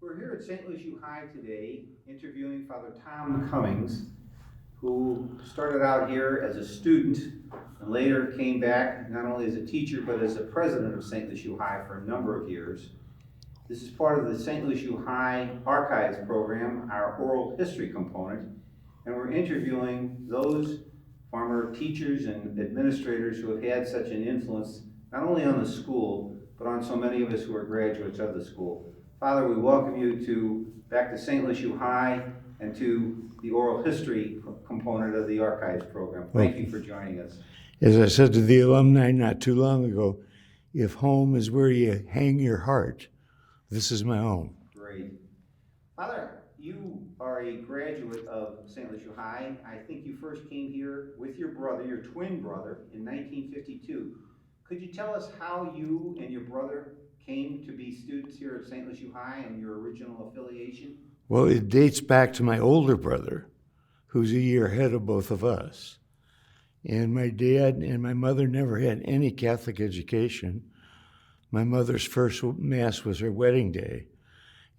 We're here at SLUH High today interviewing Father Tom Cummings, who started out here as a student and later came back not only as a teacher but as the president of SLUH High for a number of years. This is part of the SLUH High Archives program, our oral history component, and we're interviewing those former teachers and administrators who have had such an influence not only on the school but on so many of us who are graduates of the school. Father, we welcome you back to SLUH High and to the oral history component of the archives program. Thank you for joining us. As I said to the alumni not too long ago, if home is where you hang your heart, this is my home. Great. Father, you are a graduate of SLUH High. I think you first came here with your brother, your twin brother, in 1952. Could you tell us how you and your brother came to be students here at SLUH High and your original affiliation? Well, it dates back to my older brother, who's a year ahead of both of us. And my dad and my mother never had any Catholic education. My mother's first Mass was her wedding day.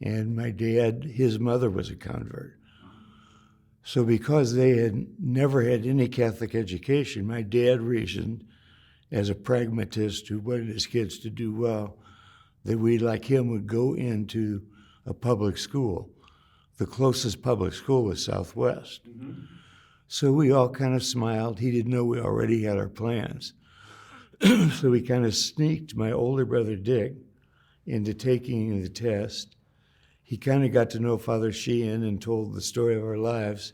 And my dad, his mother was a convert. So because they had never had any Catholic education, my dad reasoned, as a pragmatist who wanted his kids to do well, that we, like him, would go into a public school. The closest public school was Southwest. Mm-hmm. So we all kind of smiled. He didn't know we already had our plans. So we kind of sneaked my older brother Dick into taking the test. He kind of got to know Father Sheehan and told the story of our lives.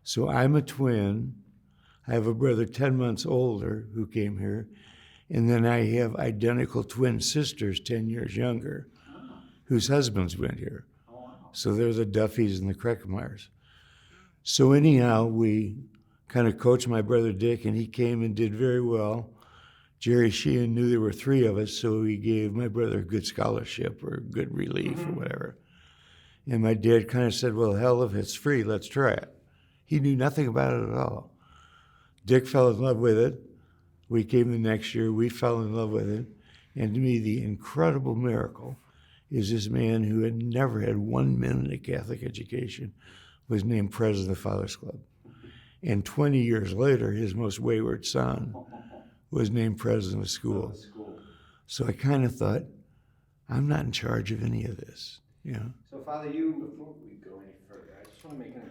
So I'm a twin. I have a brother 10 months older who came here. And then I have identical twin sisters 10 years younger, whose husbands went here. So they're the Duffys and the Kreckmeyers. So anyhow, we kind of coached my brother Dick, and he came and did very well. Jerry Sheehan knew there were three of us, so he gave my brother a good scholarship or good relief or whatever. And my dad kind of said, well, hell, if it's free, let's try it. He knew nothing about it at all. Dick fell in love with it. We came the next year, we fell in love with it. And to me, the incredible miracle is this man who had never had 1 minute of Catholic education was named president of Fathers Club. And 20 years later, his most wayward son was named president of school. So I kind of thought, I'm not in charge of any of this, you know. So Father, before we go any further, I just want to make an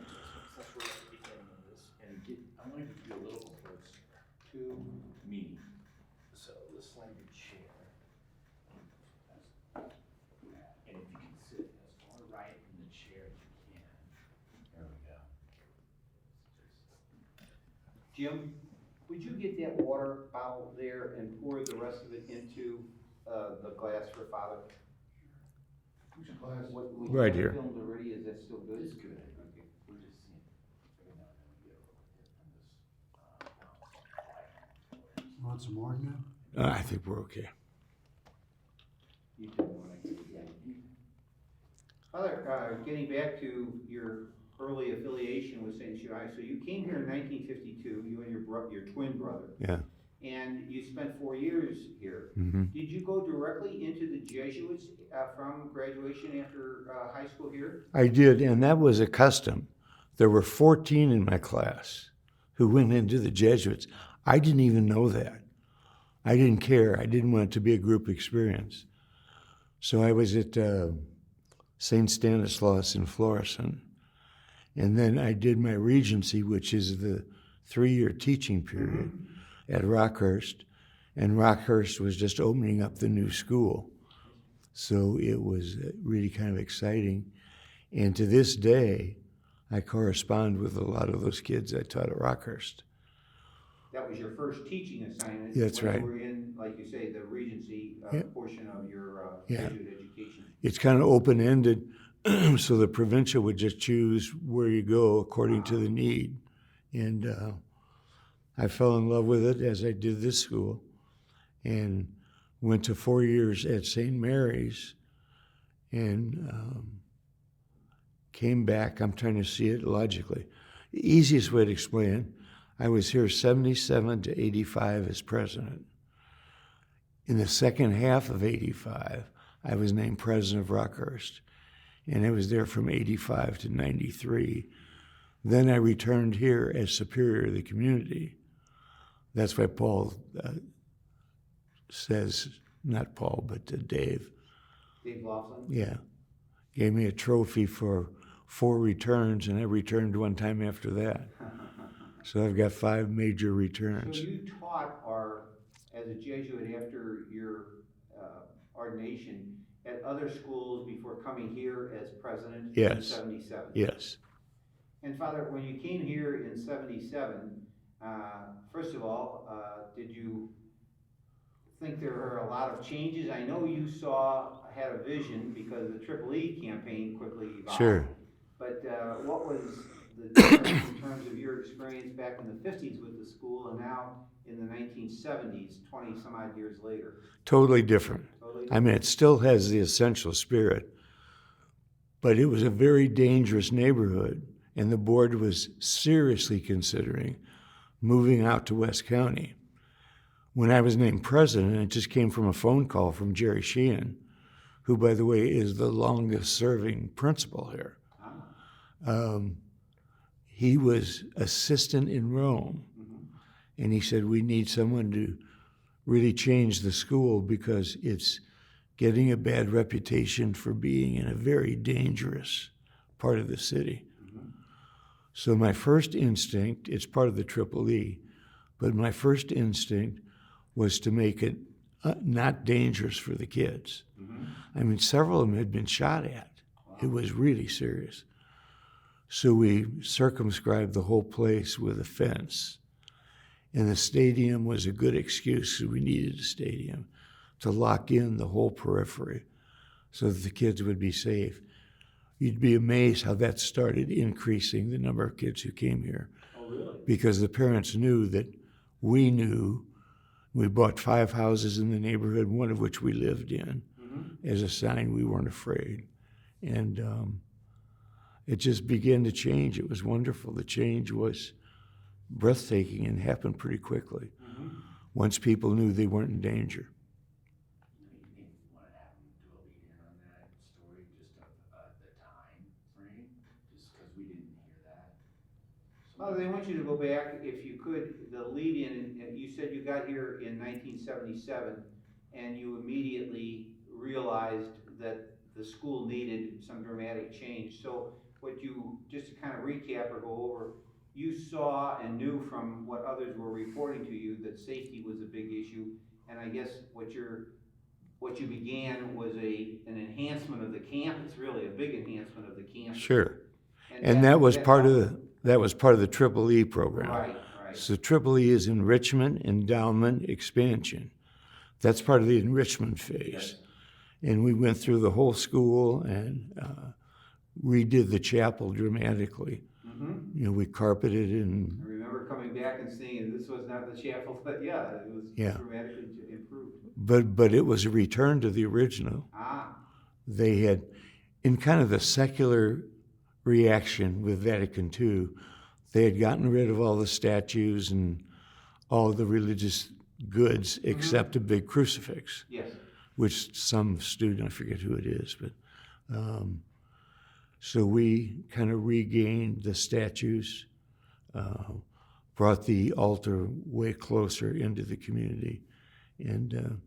accessory at the beginning of this, and I want to give you a little close to me. So let's slide your chair. And if you can sit as far right in the chair as you can. There we go. Jim, would you get that water bottle there and pour the rest of it into the glass for Father? Which glass? Right here. Filmed already, is that still good? It's good. Okay, we're just seeing. Want some more now? I think we're okay. You didn't want to get that. Father, getting back to your early affiliation with St. High, so you came here in 1952, you and your twin brother. Yeah. And you spent 4 years here. Mm-hmm. Did you go directly into the Jesuits from graduation after high school here? I did, and that was a custom. There were 14 in my class who went into the Jesuits. I didn't even know that. I didn't care. I didn't want it to be a group experience. So I was at St. Stanislaus in Florissant, and then I did my regency, which is the 3-year teaching period at Rockhurst, and Rockhurst was just opening up the new school. So it was really kind of exciting. And to this day, I correspond with a lot of those kids I taught at Rockhurst. That was your first teaching assignment. That's right. You were in, like you say, the regency portion of your Jesuit education. It's kind of open-ended, so the provincial would just choose where you go according to the need. And I fell in love with it as I did this school, and went to 4 years at St. Mary's, and came back. I'm trying to see it logically. The easiest way to explain it, I was here 77 to 85 as president. In the second half of 85, I was named president of Rockhurst. and I was there from 85 to 93. Then I returned here as superior of the community. That's why Paul says, not Paul, but Dave. Dave Laughlin? Yeah. Gave me a trophy for 4 returns, and I returned one time after that. So I've got 5 major returns. So you taught as a Jesuit after your ordination at other schools before coming here as president in Yes. 77? Yes. And Father, when you came here in 77, first of all, did you think there were a lot of changes? I know you had a vision because the Triple E campaign quickly evolved. Sure. But what was the difference in terms of your experience back in the 50s with the school and now in the 1970s, 20 some odd years later? Totally different. Totally I mean, it still has the essential spirit, but it was a very dangerous neighborhood, and the board was seriously considering moving out to West County. When I was named president, it just came from a phone call from Jerry Sheehan, who, by the way, is the longest serving principal here. He was assistant in Rome, and he said, we need someone to really change the school because it's getting a bad reputation for being in a very dangerous part of the city. So my first instinct, it's part of the Triple E, but my first instinct was to make it not dangerous for the kids. I mean, several of them had been shot at. Wow. It was really serious. So we circumscribed the whole place with a fence. And the stadium was a good excuse because we needed a stadium to lock in the whole periphery so that the kids would be safe. You'd be amazed how that started increasing the number of kids who came here. Oh, really? Because the parents knew that we knew. We bought 5 houses in the neighborhood, one of which we lived in, as a sign we weren't afraid. And it just began to change. It was wonderful. The change was breathtaking and happened pretty quickly once people knew they weren't in danger. You want to have them do a lead in on that story, just of the time frame, just because we didn't hear that. Well, they want you to go back, if you could, the lead-in, you said you got here in 1977, and you immediately realized that the school needed some dramatic change. So just to kind of recap or go over, you saw and knew from what others were reporting to you that safety was a big issue, and I guess what you began was an enhancement of the campus, really a big enhancement of the campus. Sure. And that was part of the Triple E program. Right. So Triple E is enrichment, endowment, expansion. That's part of the enrichment phase. Yes. And we went through the whole school and redid the chapel dramatically. You know, we carpeted and. I remember coming back and seeing this was not the chapel, but it was dramatically improved. But it was a return to the original. They had, in kind of the secular reaction with Vatican II, they had gotten rid of all the statues and all the religious goods except a big crucifix. Yes. Which some student, I forget who it is, but so we kind of regained the statues, brought the altar way closer into the community, and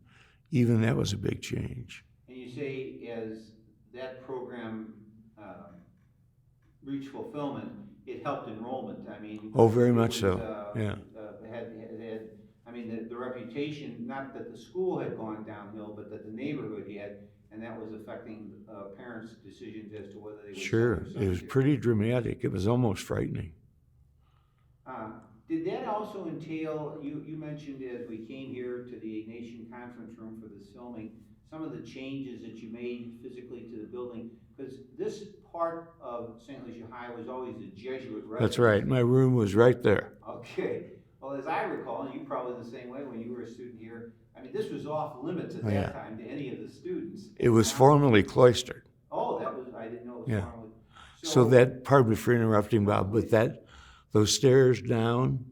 even that was a big change. And you say as that program reached fulfillment, it helped enrollment. I mean, very much so. Yeah. I mean, the reputation, not that the school had gone downhill, but that the neighborhood had, and that was affecting parents' decisions as to whether they would. Sure, it was pretty dramatic. It was almost frightening. Did that also entail, you mentioned as we came here to the Ignatian conference room for this filming, some of the changes that you made physically to the building? Because this part of St. Lucia High was always a Jesuit residence. That's right. My room was right there. Okay. Well, as I recall, and you probably the same way when you were a student here, I mean, this was off limits at that time to any of the students. It was formerly cloistered. Oh, I didn't know it was formerly. So that, pardon me for interrupting, Bob, but those stairs down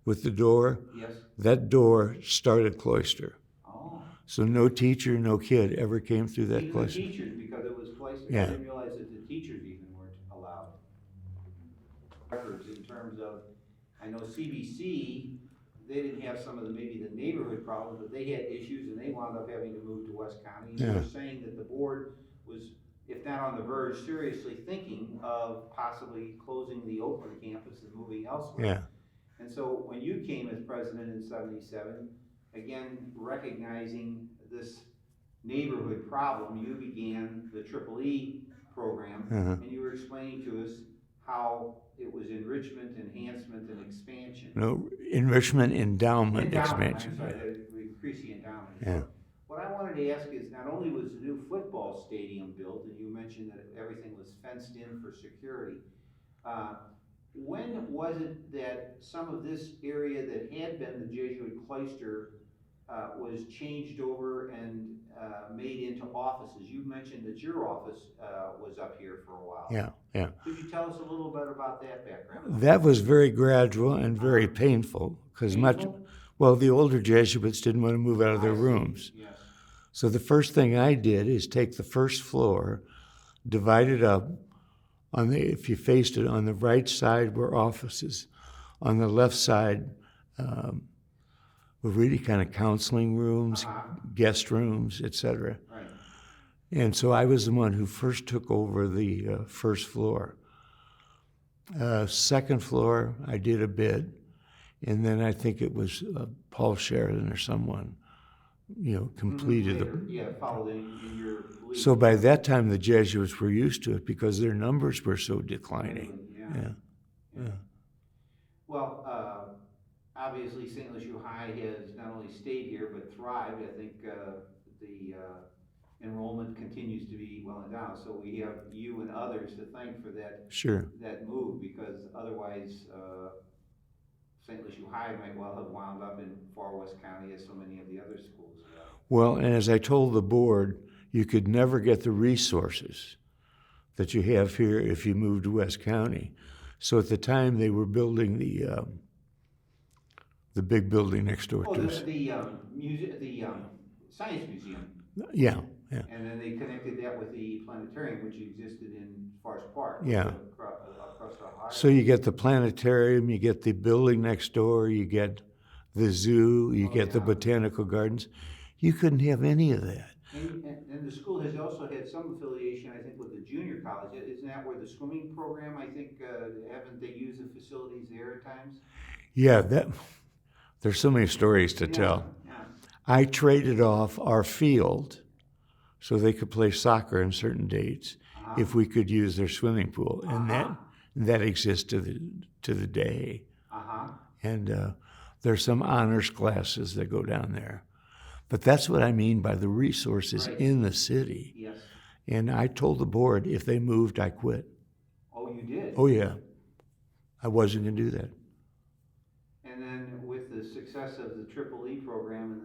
with the door, that door started cloister. Oh. So no teacher, no kid ever came through that Even cloister. the teachers, because it was cloistered. Clayster? Yeah. I didn't realize that the teachers even weren't allowed. Records in terms of, I know CBC, they didn't have some of the, maybe the neighborhood problems, but they had issues and they wound up having to move to West County. And you Yeah. were saying that the board was, if not on the verge, seriously thinking of possibly closing the Oakland campus and moving elsewhere. Yeah. And so when you came as president in '77, again, recognizing this neighborhood problem, you began the EEE program, Uh-huh. and you were explaining to us how it was enrichment, enhancement, and expansion. No, enrichment, endowment, expansion. I'm sorry, that we increase the endowment. Yeah. So what I wanted to ask is, not only was the new football stadium built, and you mentioned that everything was fenced in for security, when was it that some of this area that had been the Jesuit cloister was changed over and made into offices? You mentioned that your office was up here for a while. Yeah, yeah. Could you tell us a little bit about that background? That was very gradual and very painful because the older Jesuits didn't want to move out of their rooms. Yes. So the first thing I did is take the first floor, divide it up. If you faced it, on the right side were offices. On the left side were really kind of counseling rooms, guest rooms, etc. Right. And so I was the one who first took over the first floor. Second floor, I did a bit, and then I think it was Paul Sheridan or someone, completed Followed in your lead. So by that time, the Jesuits were used to it because their numbers were so declining. Yeah. Well, obviously St. Lucie High has not only stayed here but thrived. I think the enrollment continues to be well endowed. So we have you and others to thank for that. Sure. That move, because otherwise St. Lucie High might well have wound up in far West County as so many of the other schools have. Well, and as I told the board, you could never get the resources that you have here if you moved to West County. So at the time they were building the big building next door to us. The Science Museum. Yeah. And then they connected that with the planetarium, which existed in Forest Park. Yeah. Across the highway. So you get the planetarium, you get the building next door, you get the zoo, you get the botanical gardens. You couldn't have any of that. And the school has also had some affiliation, I think, with the junior college. Isn't that where the swimming program, I think, haven't they used the facilities there at times? Yeah, there's so many stories to tell. Yeah. I traded off our field so they could play soccer on certain dates if we could use their swimming pool, and that exists to the day. And there's some honors classes that go down there. But that's what I mean by the resources in the city. Yes. And I told the board if they moved, I quit. Oh, you did? Oh, yeah. I wasn't going to do that. And then with the success of the EEE program, and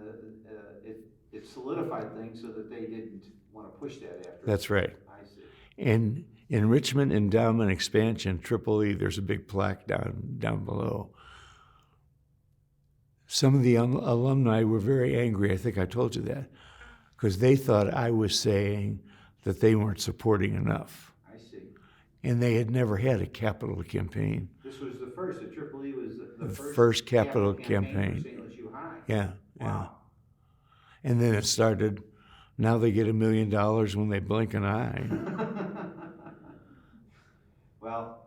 it solidified things so that they didn't want to push that after. That's right. I see. And enrichment, endowment, expansion, EEE, there's a big plaque down below. Some of the alumni were very angry, I think I told you that, because they thought I was saying that they weren't supporting enough. I see. And they had never had a capital campaign. This was the first, the EEE was the first capital campaign. For St. Lucie High. Yeah, Wow. And then it started, now they get $1 million when they blink an eye. Well,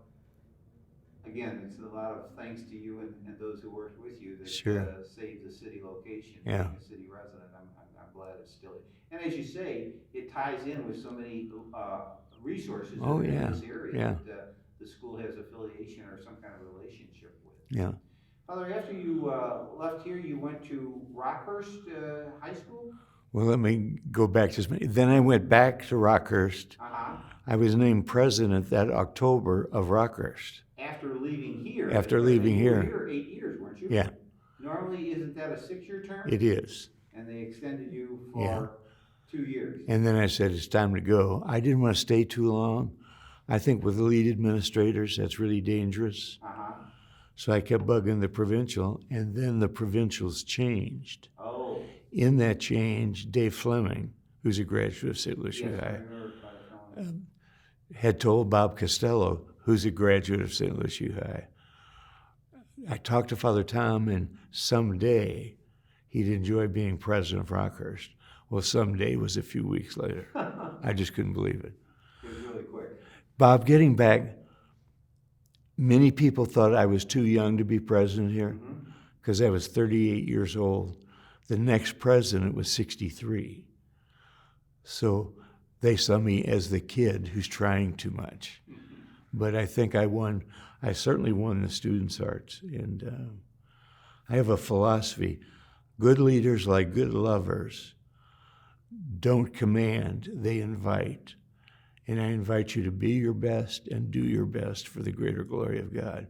again, it's a lot of thanks to you and those who worked with you that saved the city location. Yeah. Being a city resident, I'm glad it's still. And as you say, it ties in with so many resources in this area that the school has affiliation or some kind of relationship with. Yeah. Father, after you left here, you went to Rockhurst High School? Well, let me go back just a minute. Then I went back to Rockhurst. I was named president that October of Rockhurst. After leaving here. After leaving here. You were here 8 years, weren't you? Yeah. Normally, isn't that a 6-year term? It is. And they extended you for 2 years. And then I said, it's time to go. I didn't want to stay too long. I think with lead administrators, that's really dangerous. So I kept bugging the provincial, and then the provincials changed. Oh. In that change, Dave Fleming, who's a graduate of St. Lucie High, had told Bob Costello, who's a graduate of St. Louis U High, I talked to Father Tom, and someday he'd enjoy being president of Rockhurst. Well, someday was a few weeks later. I just couldn't believe it. It was really quick. Bob, getting back, many people thought I was too young to be president here because I was 38 years old. The next president was 63. So they saw me as the kid who's trying too much. But I think I certainly won the students' hearts. And I have a philosophy. Good leaders, like good lovers, don't command, they invite. And I invite you to be your best and do your best for the greater glory of God.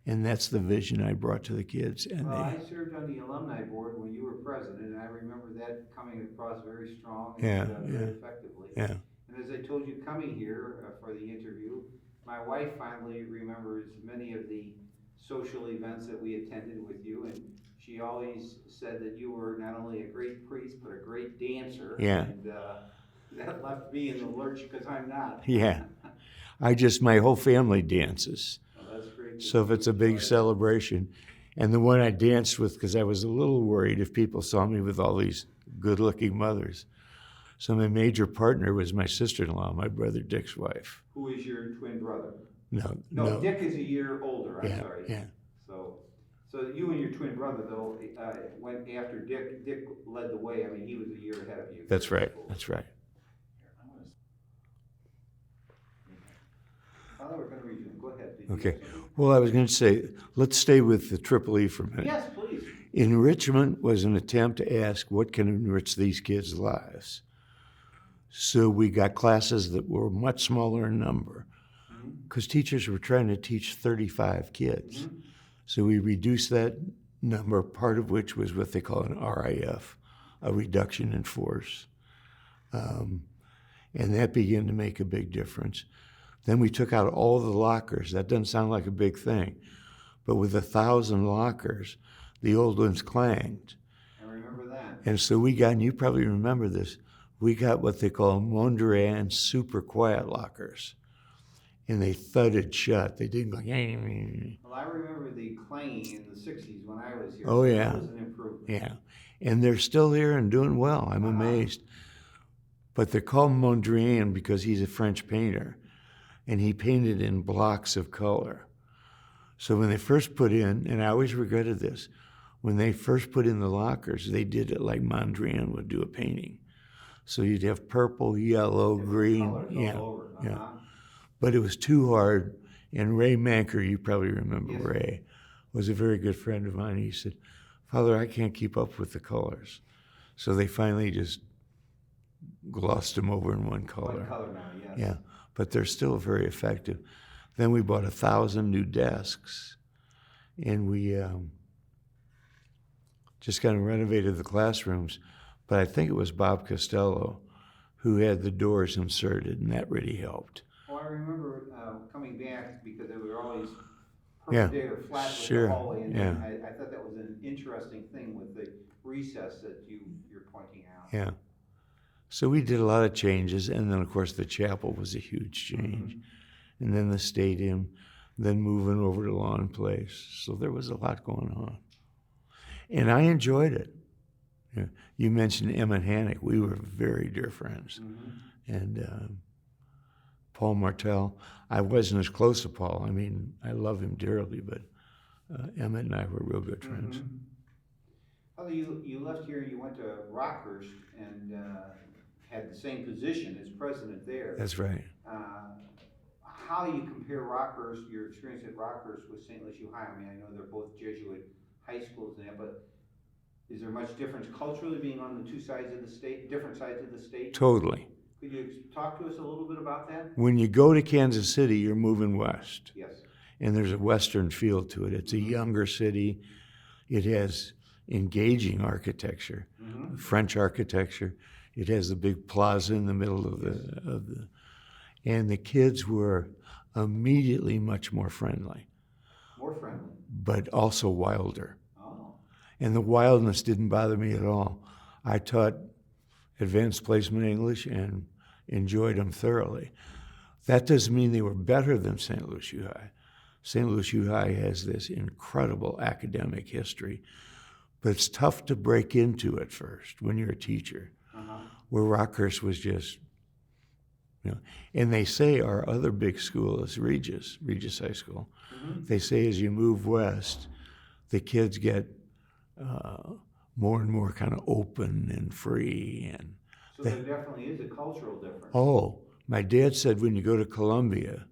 And that's the vision I brought to the kids. And Well, I served on the alumni board when you were president, and I remember that coming across very strong and very effectively. Yeah. And as I told you, coming here for the interview, my wife finally remembers many of the social events that we attended with you, and she always said that you were not only a great priest, but a great dancer. Yeah. And that left me in the lurch because I'm not. Yeah. My whole family dances. Well, that's great. So if it's a big celebration, and the one I danced with, because I was a little worried if people saw me with all these good-looking mothers. So my major partner was my sister-in-law, my brother Dick's wife. Who is your twin brother? No. Dick is a year older, I'm sorry. Yeah. So you and your twin brother, though, went after Dick. Dick led the way. I mean, he was a year ahead of you. That's right. Father, we're going to read you. Go ahead. Okay. Well, I was going to say, let's stay with the Triple E for a minute. Yes, please. Enrichment was an attempt to ask what can enrich these kids' lives. So we got classes that were much smaller in number because teachers were trying to teach 35 kids. So we reduced that number, part of which was what they call an RIF, a reduction in force. And that began to make a big difference. Then we took out all the lockers. That doesn't sound like a big thing. But with 1,000 lockers, the old ones clanged. I remember that. And so we got, and you probably remember this, we got what they call Mondrian super quiet lockers. And they thudded shut. They didn't go, Well, I remember the clanging in the 60s when I was here. Oh, so yeah. That was an improvement. Yeah. And they're still here and doing well. I'm amazed. But they're called Mondrian because he's a French painter. And he painted in blocks of color. So when they first put in, and I always regretted this, when they first put in the lockers, they did it like Mondrian would do a painting. So you'd have purple, yellow, green. Colors all over. Yeah. But it was too hard. And Ray Manker, you probably remember Yes. Ray, was a very good friend of mine. He said, Father, I can't keep up with the colors. So they finally just glossed them over in one color. One color now, yes. Yeah, but they're still very effective. Then we bought 1,000 new desks, and we just kind of renovated the classrooms. But I think it was Bob Costello who had the doors inserted, and that really helped. Well, I remember coming back because they were always Yeah, perpendicular, flat with sure, the hallway. And yeah. I thought that was an interesting thing with the recess that you're pointing out. Yeah. So we did a lot of changes, and then, of course, the chapel was a huge change. And then the stadium, then moving over to Lawn Place. So there was a lot going on. And I enjoyed it. You mentioned Emmett Hannock. We were very dear friends. And Paul Martell, I wasn't as close to Paul. I mean, I love him dearly, but Emmett and I were real good friends. Father, you left here, you went to Rockhurst and had the same position as president there. That's right. How do you compare Rockhurst, your experience at Rockhurst with St. Louis U High? I mean, I know they're both Jesuit high schools and that, but is there much difference culturally being on the two sides of the state, different sides of the state? Totally. Could you talk to us a little bit about that? When you go to Kansas City, you're moving west. Yes. And there's a western feel to it. It's a younger city. It has engaging architecture, French architecture. It has the big plaza in the middle of the and the kids were immediately much more friendly. More friendly. But also wilder. Oh. And the wildness didn't bother me at all. I taught advanced placement English and enjoyed them thoroughly. That doesn't mean they were better than St. Louis U High. St. Louis U High has this incredible academic history, but it's tough to break into at first when you're a teacher, where Rockhurst was just, and they say our other big school is Regis High School. They say as you move west, the kids get more and more kind of open and free. And So there definitely is a cultural difference. oh, my dad said when you go to Columbia,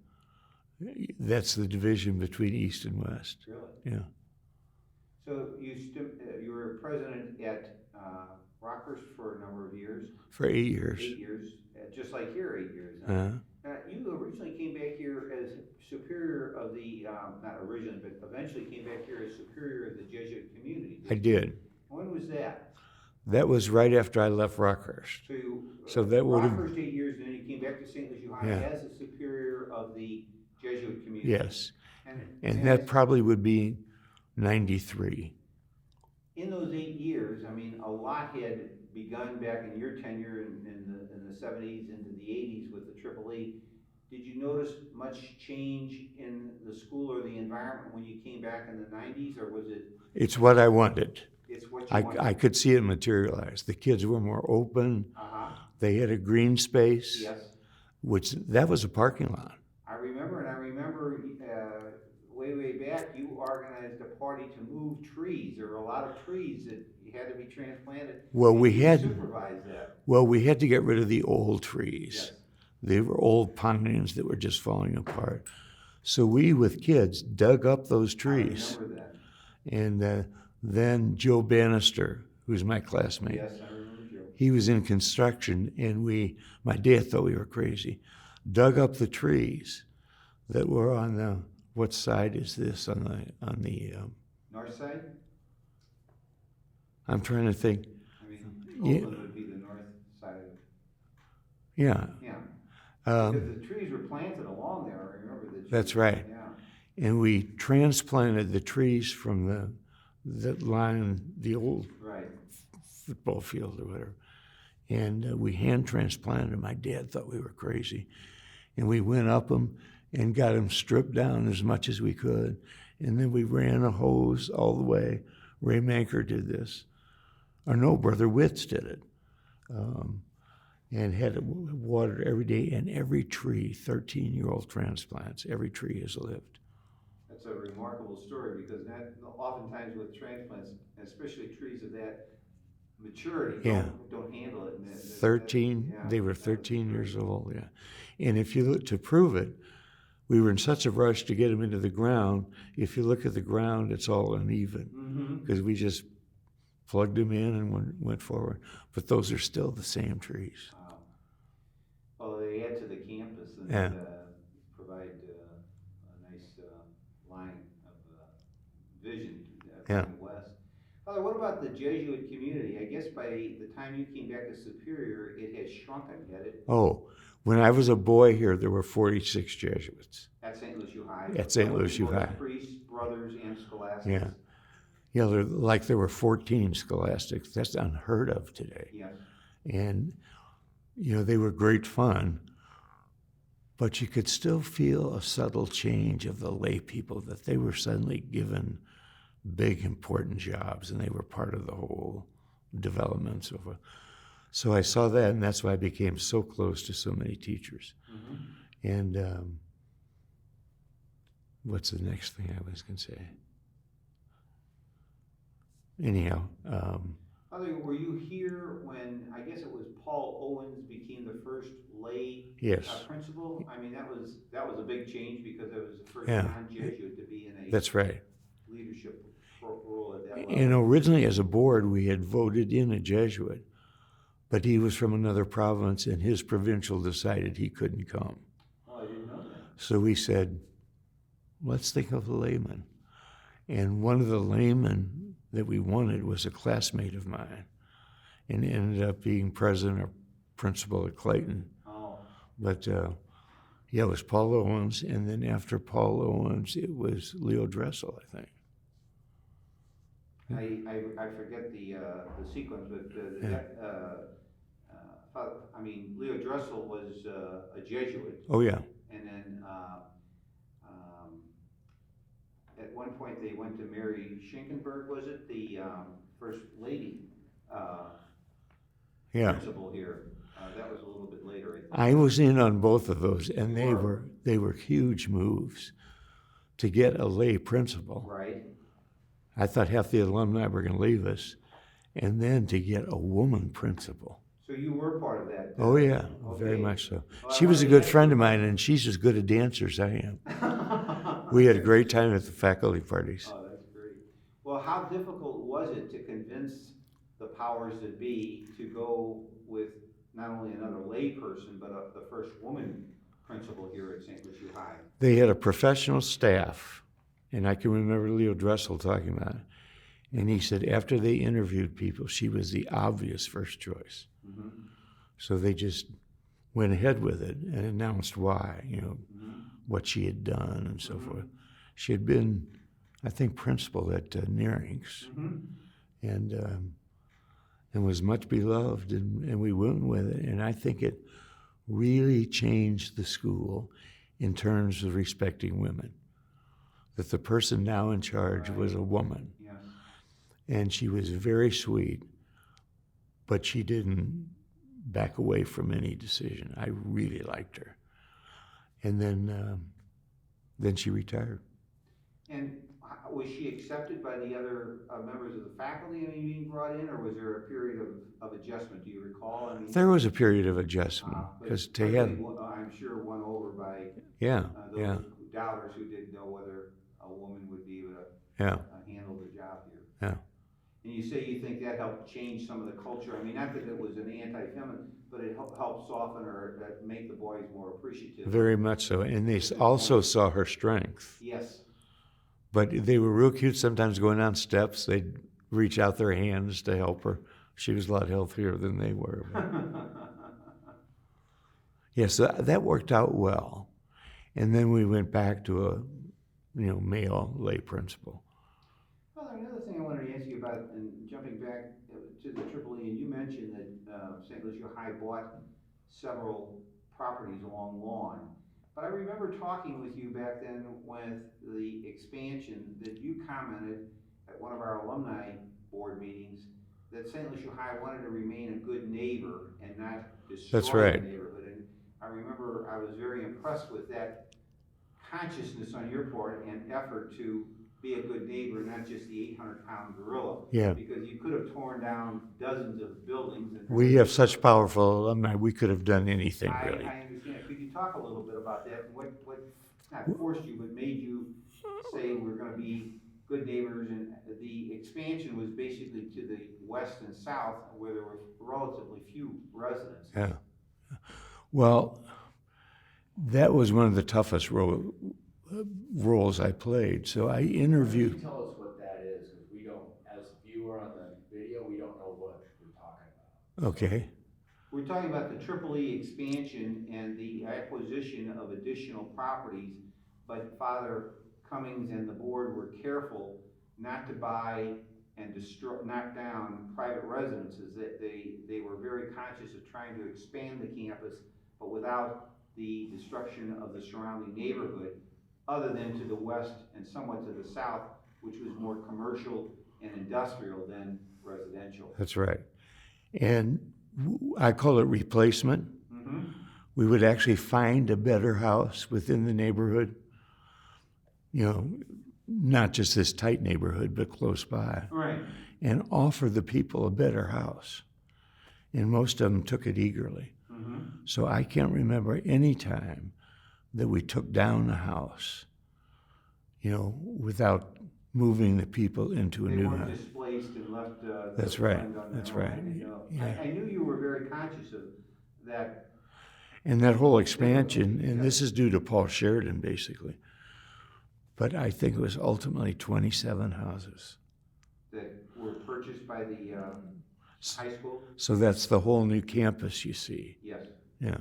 that's the division between East and West. Really? Yeah. So you were president at Rockhurst for a number of years. For 8 years. 8 years, just like here, 8 years. You originally came back here as superior of the, not originally, but eventually came back here as superior of the Jesuit community. I did. When was that? That was right after I left Rockhurst. So that would have. Rockhurst 8 years, and then you came back to St. Louis U High as a superior of the Jesuit community. Yes. And that probably would be 93. In those 8 years, I mean, a lot had begun back in your tenure in the 70s into the 80s with the AAA. Did you notice much change in the school or the environment when you came back in the 90s, or was it? It's what I wanted. It's what you wanted. I could see it materialize. The kids were more open. They had a green space. Yes. That was a parking lot. I remember way back, you organized a party to move trees. There were a lot of trees that had to be transplanted. Well, we had supervised that. Well, we had to get rid of the old trees. Yes. They were old pines that were just falling apart. So we, with kids, dug up those trees. I remember that. And then Joe Bannister, who's my classmate, Yes, I remember Joe. he was in construction, and my dad thought we were crazy, dug up the trees that were on the, what side is this on the North side? I'm trying to think. I mean, Oakland would be the north side of it. Yeah. Yeah. Because the trees were planted along there, I remember the trees. That's right. Yeah. And we transplanted the trees from that line, the old football field or whatever. And we hand transplanted them. My dad thought we were crazy. And we went up them and got them stripped down as much as we could. And then we ran a hose all the way. Ray Manker did this. Or no, Brother Witz did it. And had it watered every day. And every tree, 13-year-old transplants, every tree has lived. That's a remarkable story because oftentimes with transplants, especially trees of that maturity, don't handle it. 13, they were 13 years old, And if you look to prove it, we were in such a rush to get them into the ground. If you look at the ground, it's all uneven because we just plugged them in and went forward. But those are still the same trees. Wow. Well, they add to the campus and provide a nice line of vision going west. Father, what about the Jesuit community? I guess by the time you came back as superior, it has shrunken, had it? Oh, when I was a boy here, there were 46 Jesuits. At St. Louis U High? At St. Louis U High. Priests, brothers, and scholastics? Yeah, there were 14 scholastics. That's unheard of today. Yes. And, they were great fun, but you could still feel a subtle change of the lay people, that they were suddenly given big, important jobs, and they were part of the whole development. So I saw that, and that's why I became so close to so many teachers. And what's the next thing I was going to say? Anyhow. Father, were you here when, I guess it was Paul Owens became the first lay principal? I mean, that was a big change because it was the first non-Jesuit to be in a That's right. leadership role at that level. And originally as a board, we had voted in a Jesuit, but he was from another province, and his provincial decided he couldn't come. Oh, I didn't know that. So we said, let's think of a layman. And one of the laymen that we wanted was a classmate of mine, and ended up being president or principal at Clayton. Oh. But it was Paul Owens, and then after Paul Owens, it was Leo Dressel, I think. I forget the sequence, but Leo Dressel was a Jesuit, Oh, yeah. and then at one point they went to Mary Schinkenberg, was it, the First Lady Yeah. principal here? That was a little bit later, I think. I was in on both of those, and You they were huge moves to get a lay principal. Right. I thought half the alumni were going to leave us, and then to get a woman principal. So you were part of that? Oh, yeah, Okay. very much so. Well, She was a good friend of mine, and she's as good a dancer as I am. We had a great time at the faculty parties. Oh, that's great. Well, how difficult was it to convince the powers that be to go with not only another lay person, but the first woman principal here at St. Lucie High? They had a professional staff, and I can remember Leo Dressel talking about it. And he said after they interviewed people, she was the obvious first choice. Mm-hmm. So they just went ahead with it and announced why, Mm-hmm. what she had done and so Mm-hmm. forth. She had been, I think, principal at Nearing's, Mm-hmm. and was much beloved, and we went with it. And I think it really changed the school in terms of respecting women. That the person now in charge was a woman. Yes. And she was very sweet, but she didn't back away from any decision. I really liked her. And then she retired. And was she accepted by the other members of the faculty being brought in, or was there a period of adjustment? Do you recall? There was a period of adjustment but because quickly, had, I'm sure, won over by yeah, those yeah, doubters who didn't know whether a woman would be able to yeah, handle the job here. yeah. And you say you think that helped change some of the culture. Not that it was an anti-feminine, but it helped soften or make the boys more appreciative. Very much so. And they also saw her strength. Yes. But they were real cute. Sometimes going down steps, they'd reach out their hands to help her. She was a lot healthier than they were. Yes, that worked out well. And then we went back to a male lay principal. Well, another thing I wanted to ask you about, and jumping back to the Triple E, and you mentioned that St. Lucie High bought several properties along Lawn. But I remember talking with you back then with the expansion that you commented at one of our alumni board meetings that St. Lucie High wanted to remain a good neighbor and not destroy That's right. the neighborhood. And I remember I was very impressed with that consciousness on your part and effort to be a good neighbor, not just the 800-pound gorilla. Yeah. Because you could have torn down dozens of buildings. And We have such powerful alumni, we could have done anything, really. I understand. Could you talk a little bit about that? And what not forced you, but made you say we're going to be good neighbors? And the expansion was basically to the west and south, where there were relatively few residents. Yeah. Well, that was one of the toughest roles I played. So I interviewed. Can you tell us what that is? Because we don't, as a viewer on the video, we don't know what you're talking about. Okay. We're talking about the Triple E expansion and the acquisition of additional properties, but Father Cummings and the board were careful not to buy and knock down private residences. They were very conscious of trying to expand the campus, but without the destruction of the surrounding neighborhood, other than to the west and somewhat to the south, which was more commercial and industrial than residential. That's right. And I call it replacement. Mm-hmm. We would actually find a better house within the neighborhood, not just this tight neighborhood, but close by, Right. and offer the people a better house. And most of them took it eagerly. Mm-hmm. So I can't remember any time that we took down a house, without moving the people into a They new weren't house. displaced and left. That's the right. land on their That's own. right. I didn't know. Yeah. I knew you were very conscious of that. And that whole expansion, and this is due to Paul Sheridan, basically. But I think it was ultimately 27 houses. That were purchased by the high school. So that's the whole new campus you see. Yes. Yeah.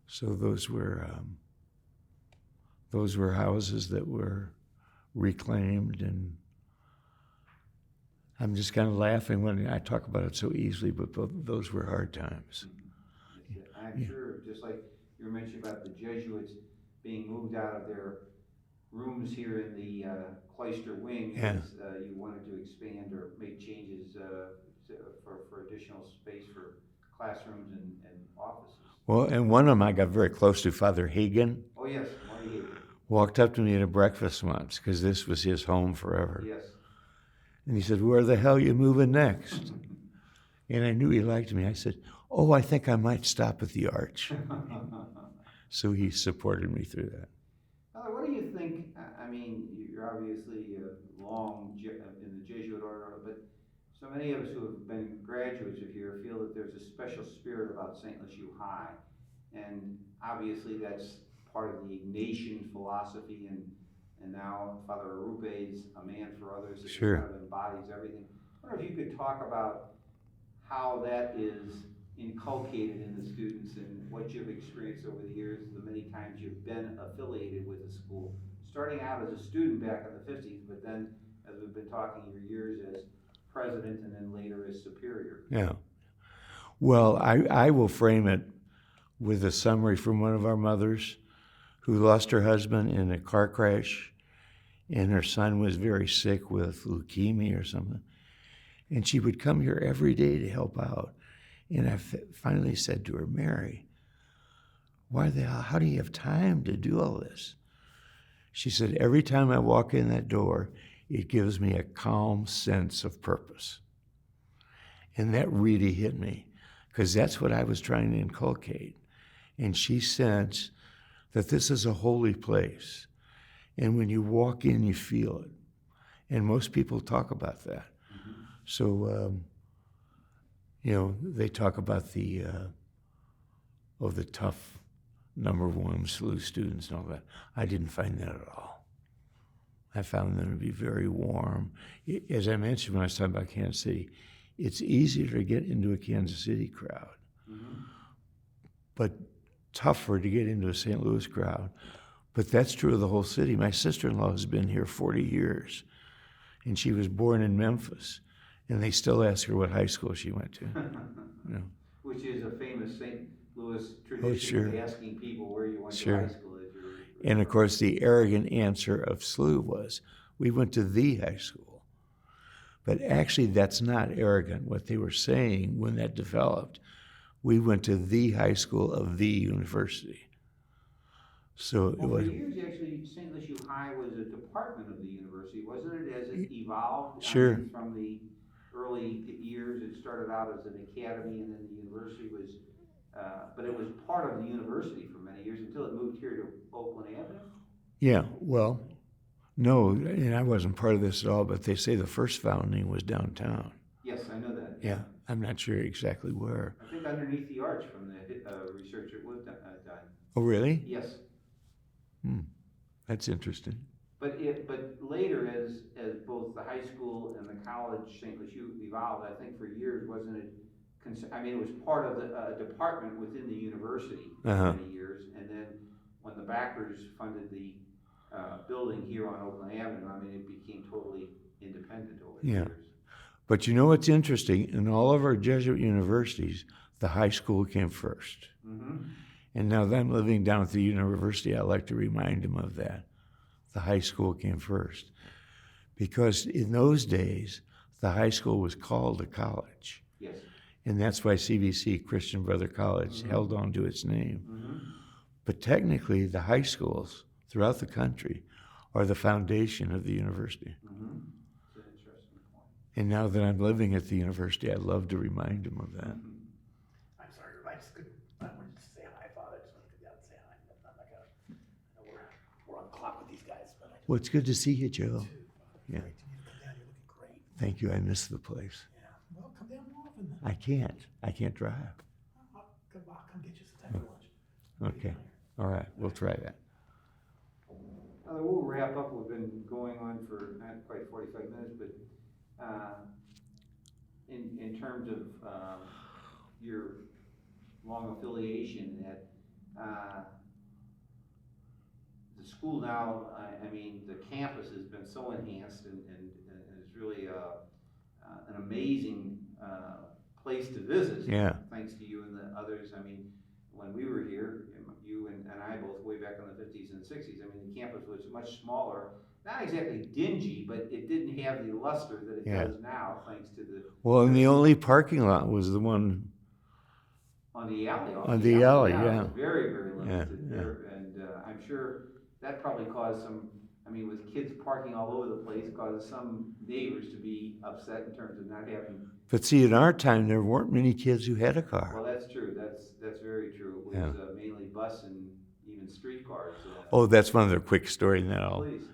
So those were houses that were reclaimed, and I'm just kind of laughing when I talk about it so easily, but those were hard times. I'm sure, just like you were mentioning about the Jesuits being moved out of their rooms here in the cloister wing, Yeah. as you wanted to expand or make changes for additional space for classrooms and offices. Well, and one of them I got very close to, Father Hagen, Oh, yes, Marty Hagan. walked up to me at a breakfast once because this was his home forever. Yes. And he said, "Where the hell are you moving next?" And I knew he liked me. I said, "Oh, I think I might stop at the Arch." So he supported me through that. Father, what do you think? I mean, you're obviously long in the Jesuit order, but so many of us who have been graduates of here feel that there's a special spirit about SLUH High. And obviously that's part of the Ignatian philosophy, and now Father Arupe is a man for others that Sure. kind of embodies everything. I wonder if you could talk about how that is inculcated in the students and what you've experienced over the years, the many times you've been affiliated with the school, starting out as a student back in the 50s, but then, as we've been talking, your years as president and then later as superior. Yeah. Well, I will frame it with a summary from one of our mothers who lost her husband in a car crash, and her son was very sick with leukemia or something. And she would come here every day to help out. And I finally said to her, "Mary, why the hell, how do you have time to do all this?" She said, "Every time I walk in that door, it gives me a calm sense of purpose." And that really hit me, because that's what I was trying to inculcate. And she sensed that this is a holy place. And when you walk in, you feel it. And most people talk about that. Mm-hmm. So, they talk about the tough number one SLUH students and all that. I didn't find that at all. I found them to be very warm. As I mentioned when I was talking about Kansas City, it's easier to get into a Kansas City crowd, Mm-hmm. but tougher to get into a St. Louis crowd. But that's true of the whole city. My sister-in-law has been here 40 years, and she was born in Memphis, and they still ask her what high school she went to. Which is a famous St. Louis tradition, sure. of asking people where you went Sure. to high school. If you're And of course, the arrogant answer of SLUH was, "We went to the high school." But actually, that's not arrogant. What they were saying when that developed, we went to the high school of the university. So it Well, was. for years, actually, St. Lucie High was a department of the university, wasn't it, as it evolved? Sure. I mean, from the early years, it started out as an academy, and then the university was, but it was part of the university for many years until it moved here to Oakland Avenue. Yeah, well, no, and I wasn't part of this at all, but they say the first founding was downtown. Yes, I know that. Yeah, I'm not sure exactly where. I think underneath the arch from the research that was done. Oh, really? Yes. That's interesting. But later, as both the high school and the college, St. Lucie evolved, I think for years, wasn't it? It was part of the department within the university for many years, and then when the backers funded the building here on Oakland Avenue, it became totally independent over the years. But you know what's interesting? In all of our Jesuit universities, the high school came first. Mm-hmm. And now that I'm living down at the university, I like to remind them of that. The high school came first. Because in those days, the high school was called a college. Yes. And that's why CBC, Christian Brother College, held on to its name. Mm-hmm. But technically, the high schools throughout the country are the foundation of the university. Mm-hmm. That's an interesting point. And now that I'm living at the university, I love to remind them of that. Mm-hmm. I'm sorry, I just couldn't, I wanted to say hi, Father, I just wanted to get out and say hi. I'm not gonna, I know we're on the clock with these guys, but I Well, it's good to see you, Joe. do. Yeah. Great, you need to come down, you're looking great. Thank you. I miss the place. Yeah, well, come down more often then. I can't drive. I'll come get you some time for lunch. Okay. All right. We'll try that. We'll wrap up. We've been going on for not quite 45 minutes, but in terms of your long affiliation, that the school now, the campus has been so enhanced and is really an amazing place to visit. Yeah. Thanks to you and the others. when we were here, you and I both way back in the 50s and 60s, I mean, the campus was much smaller, not exactly dingy, but it didn't have the luster that it Yeah. does now, thanks to the. Well, and the only parking lot was the one. On the alley. On the alley, yeah. It was very, very limited Yeah, there, and I'm sure that probably caused some, I mean, with kids parking all over the place, caused some neighbors to be upset in terms of not having. But see, in our time, there weren't many kids who had a car. Well, that's true, that's very true. It was mainly bus and even streetcars. Oh, that's one other quick story now. Please.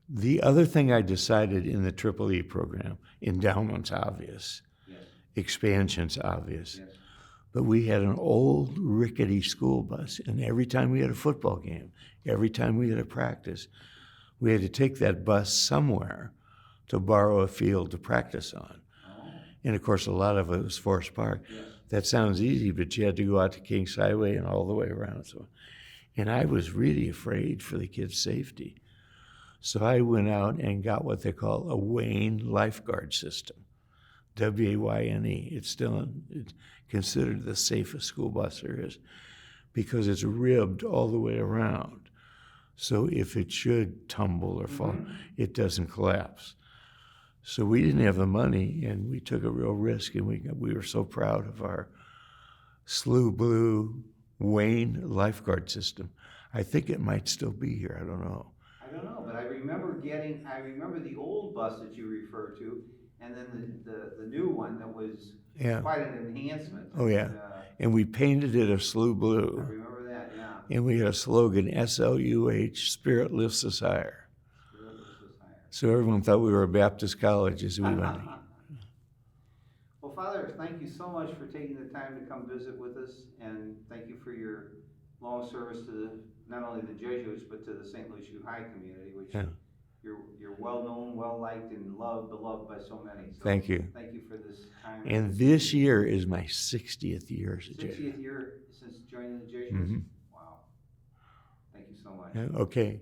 The other thing I decided in the Triple E program, endowment's obvious, Yes, expansion's obvious. yes. But we had an old rickety school bus, and every time we had a football game, every time we had a practice, we had to take that bus somewhere to borrow a field to practice on. Oh, And of course, a lot of it was Forest Park. yes. That sounds easy, but you had to go out to Kings Highway and all the way around. And I was really afraid for the kids' safety. So I went out and got what they call a Wayne lifeguard system, W-A-Y-N-E. It's still it's considered the safest school bus there is because it's ribbed all the way around. So if it should tumble or fall, it doesn't collapse. So we didn't have the money, and we took a real risk, and we were so proud of our SLUH Blue Wayne lifeguard system. I think it might still be here. I don't know. I don't know, but I remember the old bus that you referred to, and then the new one that was quite an enhancement. Oh, yeah. And we painted it a SLUH I Blue. remember that, yeah. And we had a slogan, SLUH, Spirit Lifts Us Higher. Spirit lifts us higher. So everyone thought we were a Baptist college as we went. Well, Father, thank you so much for taking the time to come visit with us, and thank you for your long service to not only the Jesuits, but to the St. Louis SLUH High community, which you're well-known, well-liked, and beloved by so many. So Thank you. Thank you for this time. And this year is my 60th year as a 60th Jesuit. year since joining the Jesuits? Mm-hmm. Wow. Thank you so much. Okay.